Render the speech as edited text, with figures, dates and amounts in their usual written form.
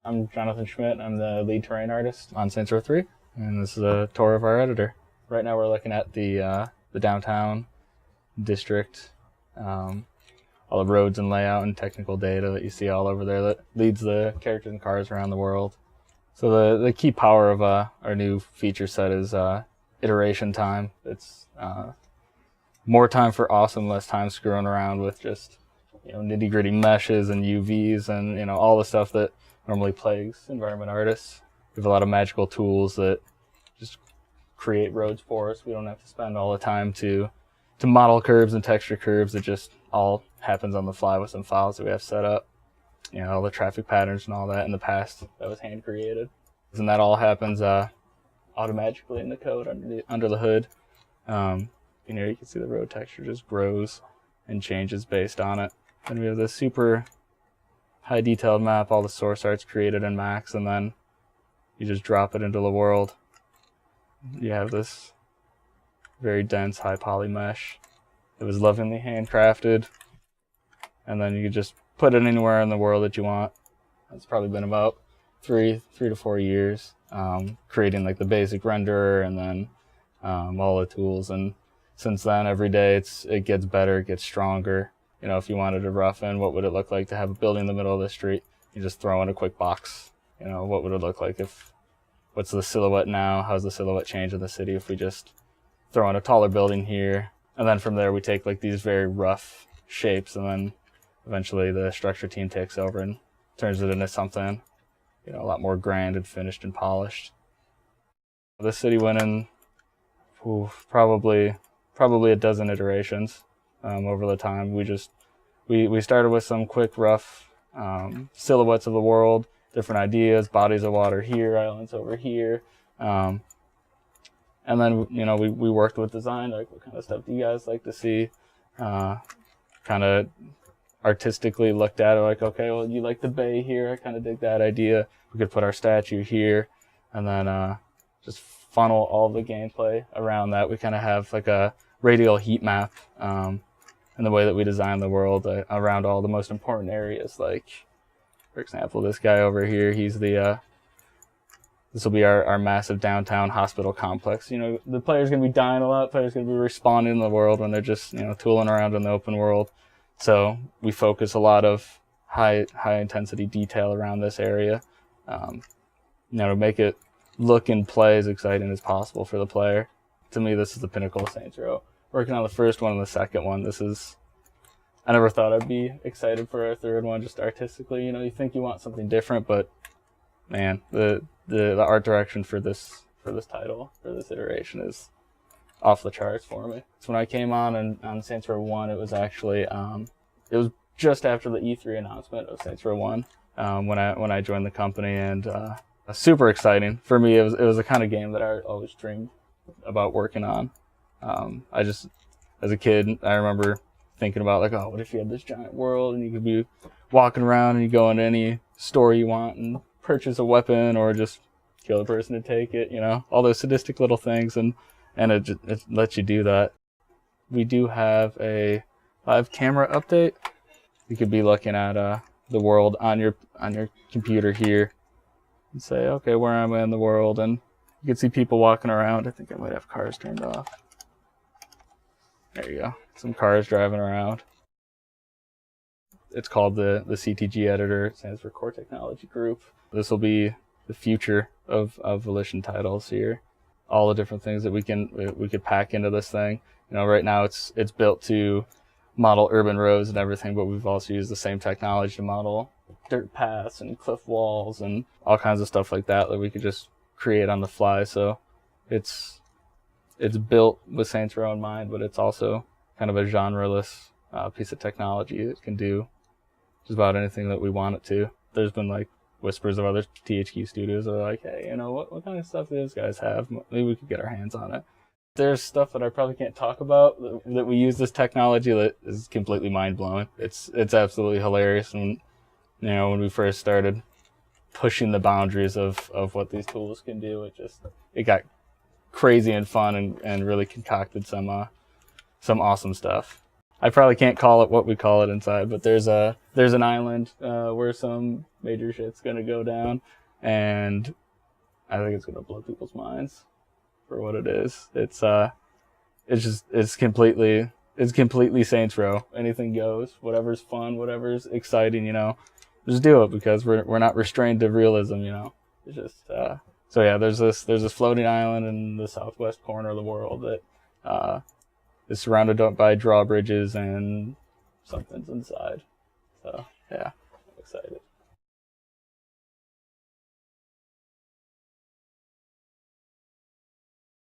I'm Jonathan Schmidt. I'm the lead terrain artist on Saints Row 3, and this is a tour of our editor. Right now we're looking at the downtown district, all the roads and layout and technical data that you see all over there that leads the characters and cars around the world. So the key power of our new feature set is iteration time. It's more time for awesome, less time screwing around with just nitty-gritty meshes and UVs and all the stuff that normally plagues environment artists. We have a lot of magical tools that just create roads for us. We don't have to spend all the time to model curves and texture curves. It just all happens on the fly with some files that we have set up. All the traffic patterns and all that in the past that was hand created, and that all happens automatically in the code under the hood. You can see the road texture just grows and changes based on it. And we have this super high detailed map, all the source art's created in Max, and then you just drop it into the world. You have this very dense high poly mesh. It was lovingly handcrafted, and then you can just put it anywhere in the world that you want. It's probably been about three to 4 years creating like the basic renderer and then all the tools. And since then, every day it gets better, it gets stronger. If you wanted to rough in, what would it look like to have a building in the middle of the street? You just throw in a quick box. What would it look like what's the silhouette now? How's the silhouette change in the city if we just throw in a taller building here? And then from there, we take like these very rough shapes, and then eventually the structure team takes over and turns it into something, a lot more grand and finished and polished. The city went in probably a dozen iterations over the time. We started with some quick, rough silhouettes of the world, different ideas, bodies of water here, islands over here. And then, we worked with design, like what kind of stuff do you guys like to see? Kind of artistically looked at it like, okay, well, you like the bay here, I kind of dig that idea. We could put our statue here, and then just funnel all the gameplay around that. We kind of have like a radial heat map in the way that we design the world around all the most important areas. Like, for example, this guy over here, he's this will be our massive downtown hospital complex. The player's going to be dying a lot. Players going to be responding in the world when they're just, tooling around in the open world. So we focus a lot of high intensity detail around this area, to make it look and play as exciting as possible for the player. To me, this is the pinnacle of Saints Row. Working on the first one and the second one, I never thought I'd be excited for a third one, just artistically. You think you want something different, but man, the art direction for this title, for this iteration, is off the charts for me. So when I came on Saints Row 1, it was actually it was just after the E3 announcement of Saints Row 1 when I joined the company, and super exciting for me. It was the kind of game that I always dreamed about working on. As a kid, I remember thinking about like, oh, what if you had this giant world and you could be walking around and you go into any store you want and purchase a weapon or just kill a person to take it, all those sadistic little things, and it lets you do that. We do have a live camera update. You could be looking at the world on your computer here and say, okay, where am I in the world? And you can see people walking around. I think I might have cars turned off. There you go. Some cars driving around. It's called the CTG editor. It stands for Core Technology Group. This will be the future of Volition titles here. All the different things that we could pack into this thing. Right now it's built to model urban roads and everything, but we've also used the same technology to model dirt paths and cliff walls and all kinds of stuff like that we could just create on the fly. So it's built with Saints Row in mind, but it's also kind of a genre-less piece of technology that can do just about anything that we want it to. There's been like whispers of other THQ studios that are like, hey, what kind of stuff do those guys have? Maybe we could get our hands on it. There's stuff that I probably can't talk about that we use this technology that is completely mind-blowing. It's absolutely hilarious. And when we first started pushing the boundaries of what these tools can do, it got crazy and fun and really concocted some awesome stuff. I probably can't call it what we call it inside, but there's an island where some major shit's gonna go down, and I think it's gonna blow people's minds for what it is. It's completely Saints Row. Anything goes. Whatever's fun, whatever's exciting, just do it because we're not restrained to realism, It's just so yeah. There's this floating island in the southwest corner of the world that is surrounded by drawbridges and something's inside. So yeah, I'm excited.